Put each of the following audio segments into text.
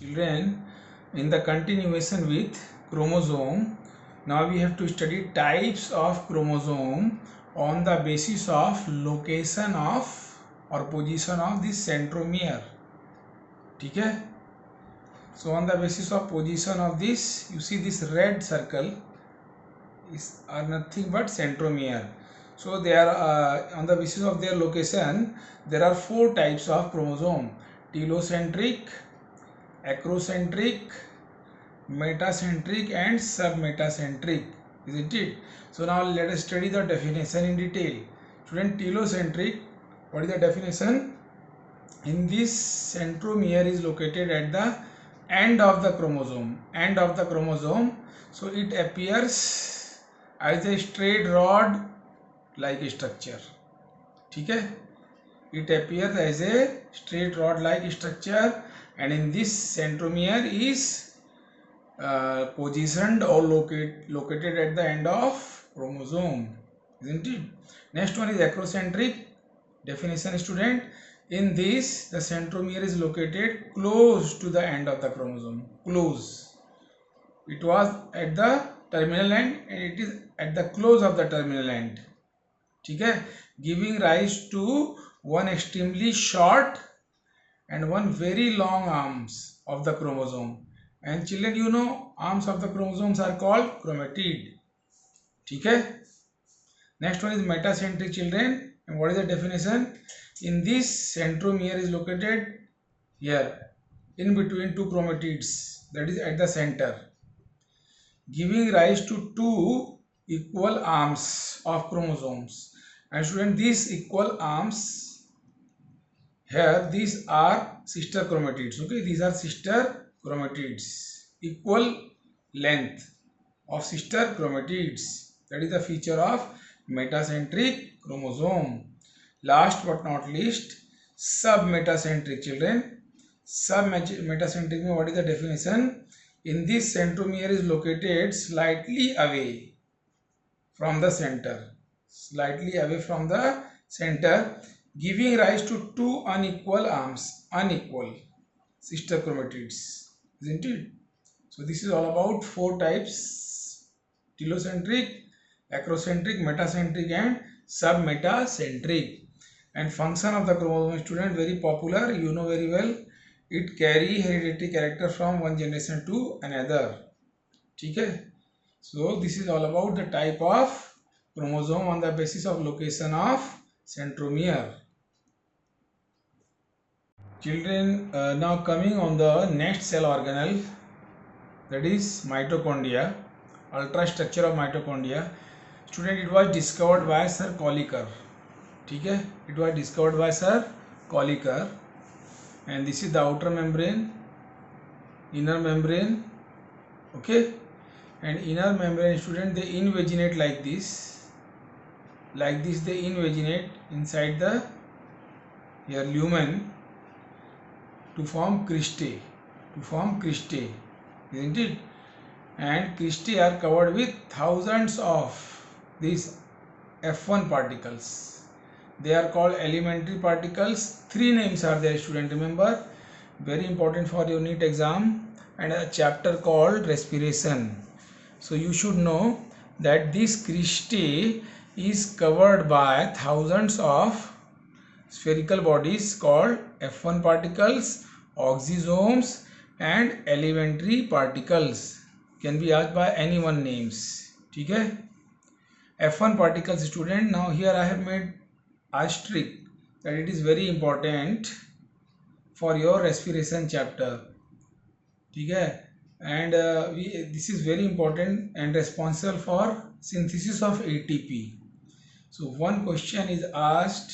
Children, in the continuation with chromosome, now we have to study types of chromosome on the basis of location of or position of this centromere. ठीक है? So on the basis of position of this, you see this red circle is nothing but centromere. So they are on the basis of their location, there are 4 types of chromosome: telocentric, acrocentric, metacentric and submetacentric, isn't it? So now let us study the definition in detail. Student, telocentric, what is the definition? In this, centromere is located at the end of the chromosome, so it appears as a straight rod like structure. ठीक है? It appears as a straight rod like structure, and in this centromere is positioned or located at the end of chromosome, isn't it? Next one is acrocentric. Definition, student: in this, the centromere is located close to the end of the chromosome. Close. It was at the terminal end and it is at the close of the terminal end. ठीक है? Giving rise to one extremely short and one very long arms of the chromosome. And children, you know, arms of the chromosomes are called chromatid. ठीक है? Next one is metacentric, children. And what is the definition? In this, centromere is located here, in between 2 chromatids, that is at the center, giving rise to 2 equal arms of chromosomes. And student, these equal arms here, these are sister chromatids. Okay, these are sister chromatids, equal length of sister chromatids. That is the feature of metacentric chromosome. Last but not least, submetacentric, children. Submetacentric, what is the definition? In this, centromere is located slightly away from the center, giving rise to 2 unequal arms, unequal sister chromatids, isn't it? So this is all about 4 types: telocentric, acrocentric, metacentric and submetacentric. And function of the chromosome, student, very popular, you know very well. It carry hereditary character from one generation to another. ठीक है? So this is all about the type of chromosome on the basis of location of centromere. Children, now coming on the next cell organelle, that is mitochondria, ultrastructure of mitochondria. Student, it was discovered by Sir Colliker. ठीक है? It was discovered by Sir Colliker, and this is the outer membrane, inner membrane. Okay, and inner membrane, student, they invaginate like this, they invaginate inside the here lumen to form cristae, isn't it? And cristae are covered with thousands of these F1 particles. They are called elementary particles. 3 names are there, student, remember, very important for your NEET exam, and a chapter called respiration. So you should know that this cristae is covered by thousands of spherical bodies called F1 particles, oxysomes and elementary particles. Can be asked by any one names. ठीक है? F1 particles, student. Now here I have made asterisk that it is very important for your respiration chapter. ठीक है? And this is very important and responsible for synthesis of ATP. So one question is asked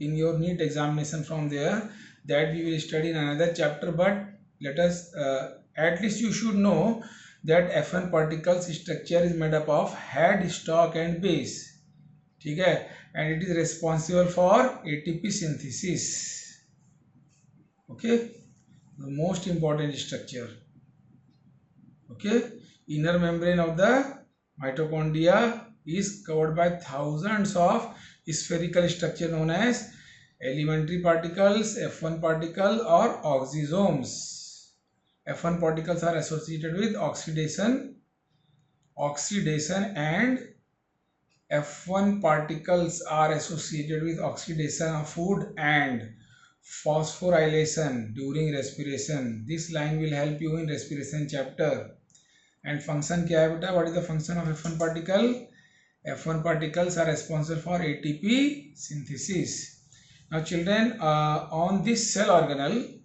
in your NEET examination from there, that we will study in another chapter, but let us at least you should know that F1 particles structure is made up of head, stalk and base. ठीक है? And it is responsible for ATP synthesis. Okay, the most important structure. Okay, inner membrane of the mitochondria is covered by thousands of spherical structure known as elementary particles, F1 particle or oxysomes. F1 particles are associated with oxidation, and F1 particles are associated with oxidation of food and phosphorylation during respiration. This line will help you in respiration chapter. And function क्या है बेटा? What is the function of F1 particle? F1 particles are responsible for ATP synthesis. Now children, on this cell organelle,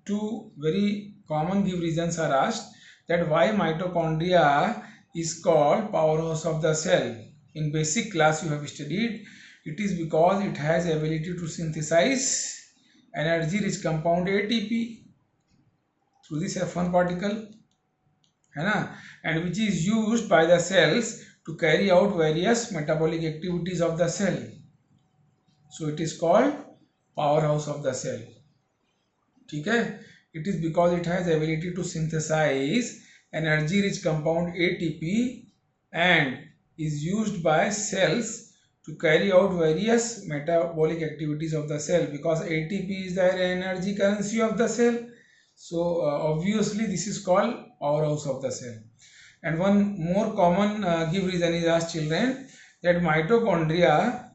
two very common give reasons are asked, that why mitochondria is called powerhouse of the cell. In basic class you have studied, it is because it has ability to synthesize energy rich compound ATP through this F1 particle, है ना, and which is used by the cells to carry out various metabolic activities of the cell. So it is called powerhouse of the cell. ठीक है? It is because it has ability to synthesize energy rich compound ATP and is used by cells to carry out various metabolic activities of the cell, because ATP is the energy currency of the cell. So obviously this is called powerhouse of the cell. And one more common give reason is asked children, that mitochondria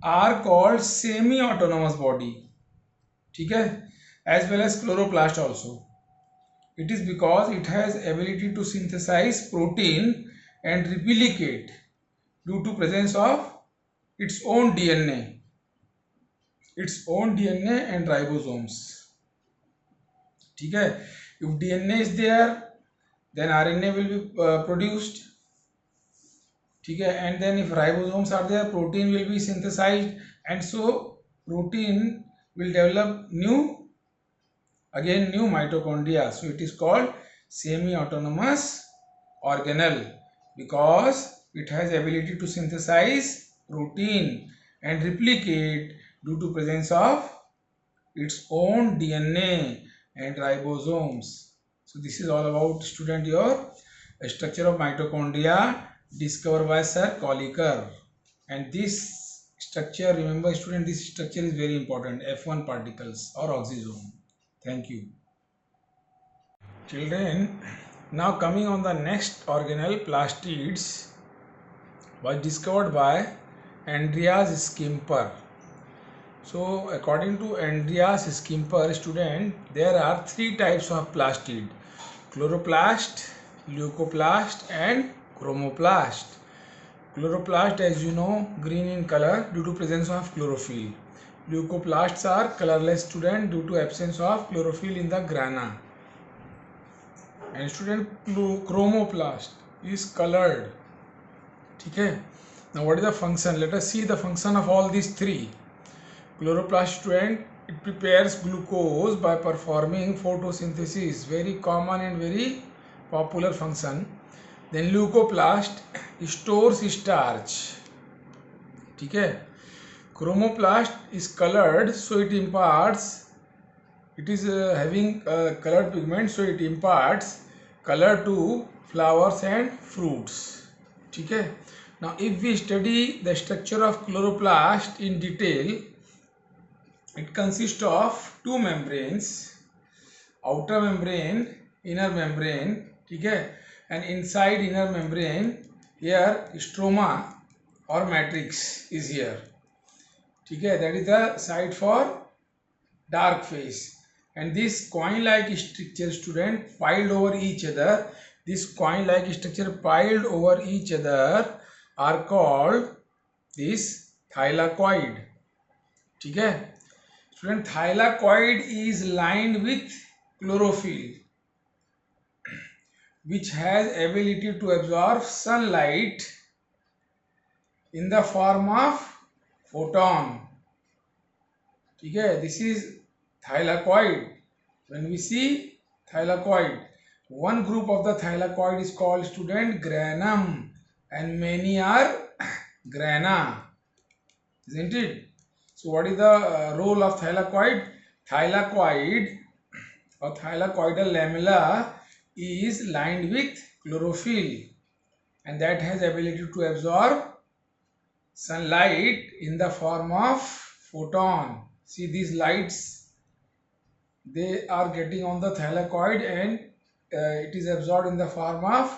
are called semi-autonomous body, ठीक है, as well as chloroplast also. It is because it has ability to synthesize protein and replicate due to presence of its own DNA and ribosomes. ठीक है? If DNA is there, then RNA will be produced. ठीक है? And then if ribosomes are there, protein will be synthesized, and so protein will develop new mitochondria. So it is called semi-autonomous organelle because it has ability to synthesize protein and replicate due to presence of its own DNA and ribosomes. So this is all about, student, your structure of mitochondria discovered by Sir Kolliker. And this structure, remember student, this structure is very important, F1 particles or oxysome. Thank you. Children, now coming on the next organelle, plastids, was discovered by Andreas Skimper. So according to Andreas Skimper, student, there are three types of plastid: chloroplast, leucoplast and chromoplast. Chloroplast, as you know, green in color due to presence of chlorophyll. Leucoplasts are colorless, student, due to absence of chlorophyll in the grana. And student, chromoplast is colored. Okay. Now what is the function? Let us see the function of all these three. Chloroplast, student, it prepares glucose by performing photosynthesis, very common and very popular function. Then leucoplast stores starch. Okay. Chromoplast is colored, so it imparts, it is having colored pigment, so it imparts color to flowers and fruits. Okay. Now if we study the structure of chloroplast in detail, it consists of two membranes, outer membrane, inner membrane. Okay. And inside inner membrane, here stroma or matrix is here. Okay, that is the site for dark phase. And this coin-like structure, student, piled over each other, this coin-like structure piled over each other are called this thylakoid. Okay, student, thylakoid is lined with chlorophyll, which has ability to absorb sunlight in the form of photon. Okay, this is thylakoid. When we see thylakoid, one group of the thylakoid is called, student, granum, and many are grana, isn't it? So what is the role of thylakoid? Thylakoid or thylakoidal lamella is lined with chlorophyll, and that has ability to absorb sunlight in the form of photon. See these lights, they are getting on the thylakoid and it is absorbed in the form of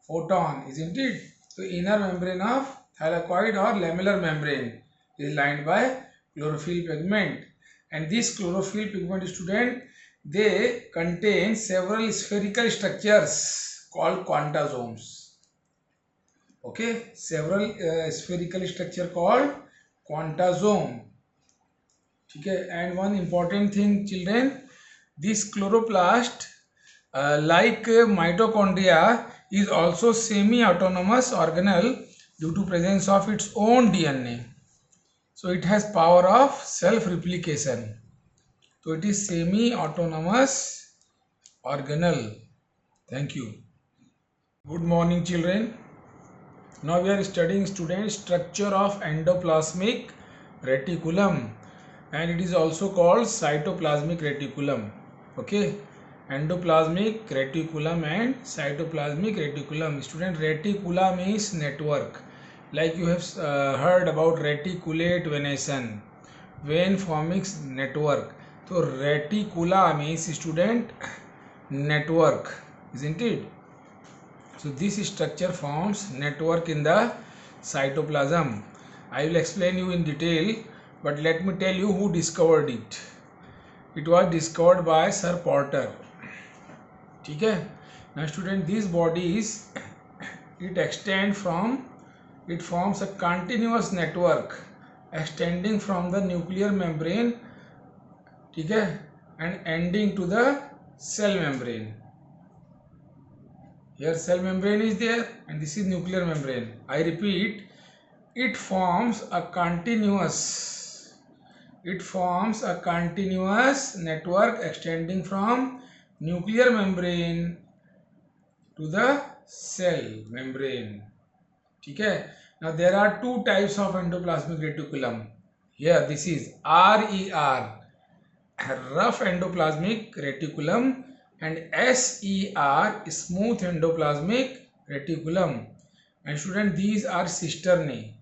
photon, isn't it? So inner membrane of thylakoid or lamellar membrane is lined by chlorophyll pigment, and this chlorophyll pigment, student, they contain several spherical structures called quantasomes. Okay, several spherical structure called quantasome. Okay, and one important thing, children, this chloroplast, like mitochondria, is also semi-autonomous organelle due to presence of its own DNA. So it has power of self-replication. So it is semi-autonomous organelle. Thank you. Good morning, children. Now we are studying, students, structure of endoplasmic reticulum, and it is also called cytoplasmic reticulum. Okay, endoplasmic reticulum and cytoplasmic reticulum. Student, reticulum is network, like you have heard about reticulate venation, vein forming network. So reticula means, student, network, isn't it? So this structure forms network in the cytoplasm. I will explain you in detail, but let me tell you who discovered it. It was discovered by Sir Porter. Okay. Now student, these bodies, it forms a continuous network extending from the nuclear membrane, okay, and ending to the cell membrane. Here cell membrane is there and this is nuclear membrane. I repeat, it forms a continuous network extending from nuclear membrane to the cell membrane. Okay. Now there are two types of endoplasmic reticulum. Here this is RER, rough endoplasmic reticulum, and SER, smooth endoplasmic reticulum. And student, these are cisternae.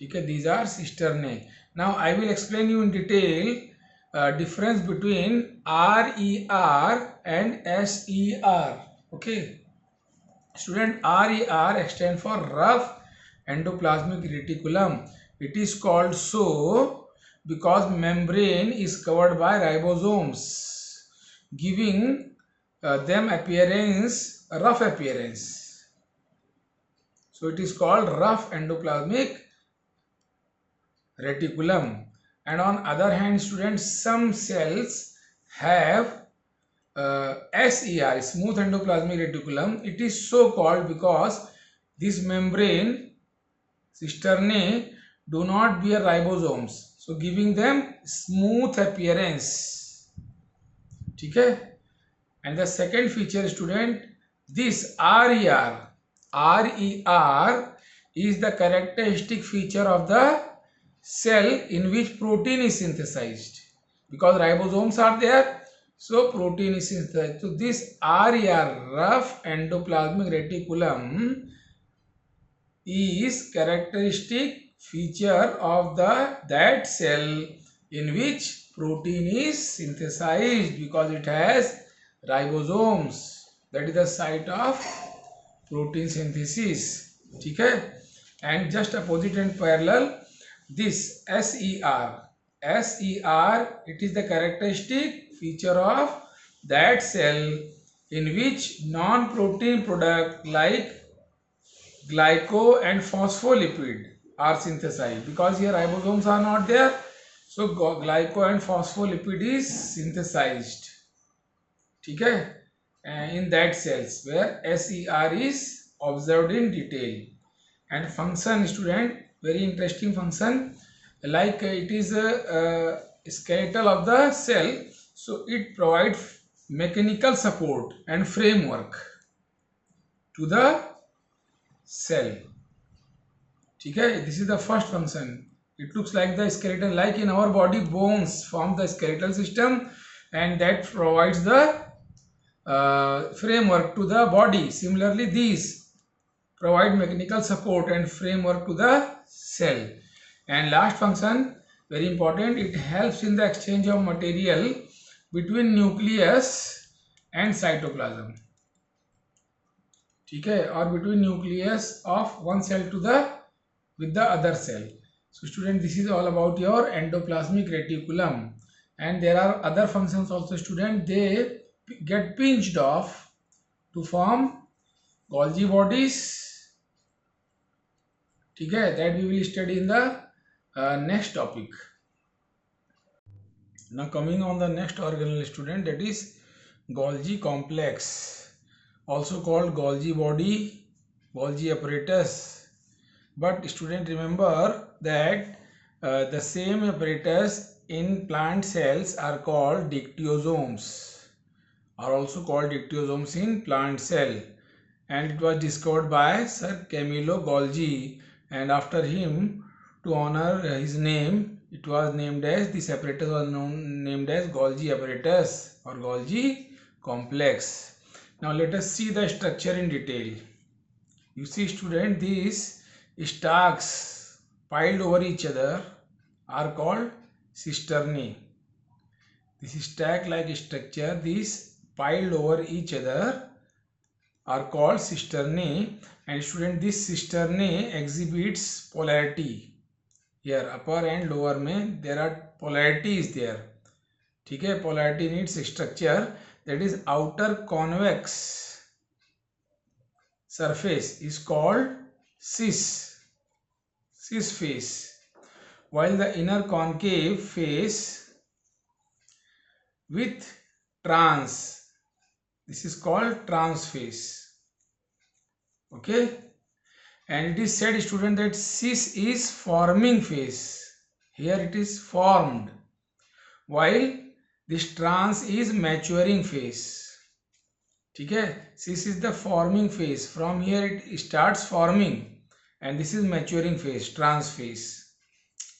Okay, these are cisternae. Now I will explain you in detail difference between RER and SER. Okay, student, RER stands for rough endoplasmic reticulum. It is called so because membrane is covered by ribosomes, giving them rough appearance. So it is called rough endoplasmic reticulum. And on other hand, students, some cells have SER, smooth endoplasmic reticulum. It is so called because this membrane, cisternae, do not bear ribosomes, so giving them smooth appearance. Okay. And the second feature, student, this RER is the characteristic feature of the cell in which protein is synthesized, because ribosomes are there, so protein is synthesized. So this RER, rough endoplasmic reticulum, is characteristic feature of that cell in which protein is synthesized, because it has ribosomes. That is the site of protein synthesis. Okay. And just opposite and parallel, this SER, it is the characteristic feature of that cell in which non-protein product like glyco and phospholipid are synthesized, because here ribosomes are not there, so glyco and phospholipid is synthesized. Okay, in that cells where SER is observed in detail. And function, student, very interesting function, like it is a skeletal of the cell, so it provides mechanical support and framework to the cell. Okay, this is the first function. It looks like the skeleton, like in our body, bones form the skeletal system, and that provides the framework to the body. Similarly, these provide mechanical support and framework to the cell. And last function, very important, it helps in the exchange of material between nucleus and cytoplasm. ठीक है, or between nucleus of one cell to the with the other cell. So student, this is all about your endoplasmic reticulum, and there are other functions also student. They get pinched off to form Golgi bodies. ठीक है, that we will study in the next topic. Now coming on the next organelle student, that is Golgi complex, also called Golgi body, Golgi apparatus. But student, remember that the same apparatus in plant cells are called dictyosomes, are also called dictyosomes in plant cell, and it was discovered by Sir Camillo Golgi, and after him, to honor his name, it was named as, this apparatus was named as Golgi apparatus or Golgi complex. Now let us see the structure in detail. You see student, these stalks piled over each other are called cisternae. This stack like structure, these piled over each other are called cisternae, and student, this cisternae exhibits polarity. Here upper and lower में there are polarities there. ठीक है, polarity in its structure, that is outer convex surface is called cis face, while the inner concave face with trans, this is called trans face. Okay, and it is said student that cis is forming phase, here it is formed, while this trans is maturing phase. ठीक है, cis is the forming phase, from here it starts forming, and this is maturing phase, trans phase.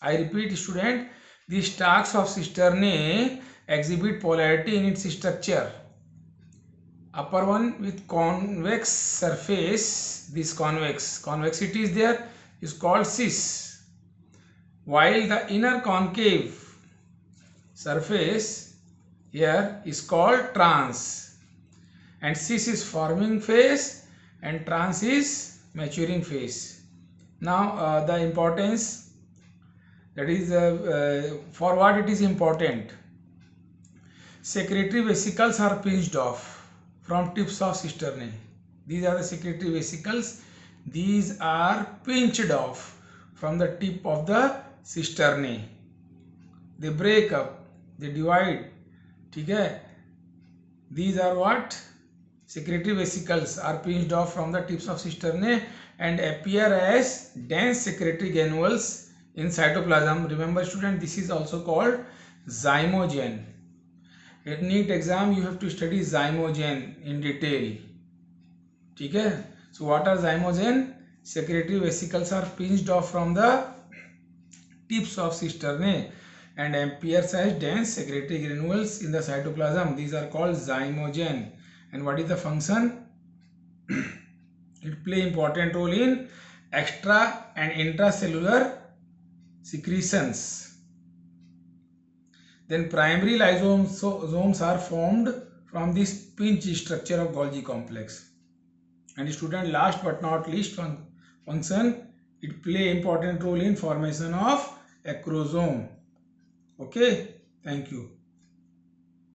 I repeat student, the stalks of cisternae exhibit polarity in its structure. Upper one with convex surface, this convexity is there, is called cis, while the inner concave surface here is called trans, and cis is forming phase and trans is maturing phase. Now the importance, that is for what it is important. Secretory vesicles are pinched off from tips of cisternae. These are the secretory vesicles. These are pinched off from the tip of the cisternae. They break up, they divide. ठीक है, these are what? Secretory vesicles are pinched off from the tips of cisternae and appear as dense secretory granules in cytoplasm. Remember student, this is also called zymogen. At NEET exam you have to study zymogen in detail. ठीक है, so what are zymogen? Secretory vesicles are pinched off from the tips of cisternae and appears as dense secretory granules in the cytoplasm. These are called zymogen. And what is the function? It play important role in extra and intracellular secretions. Then primary lysosomes are formed from this pinch structure of Golgi complex. And student, last but not least function, it play important role in formation of acrosome. Okay, thank you.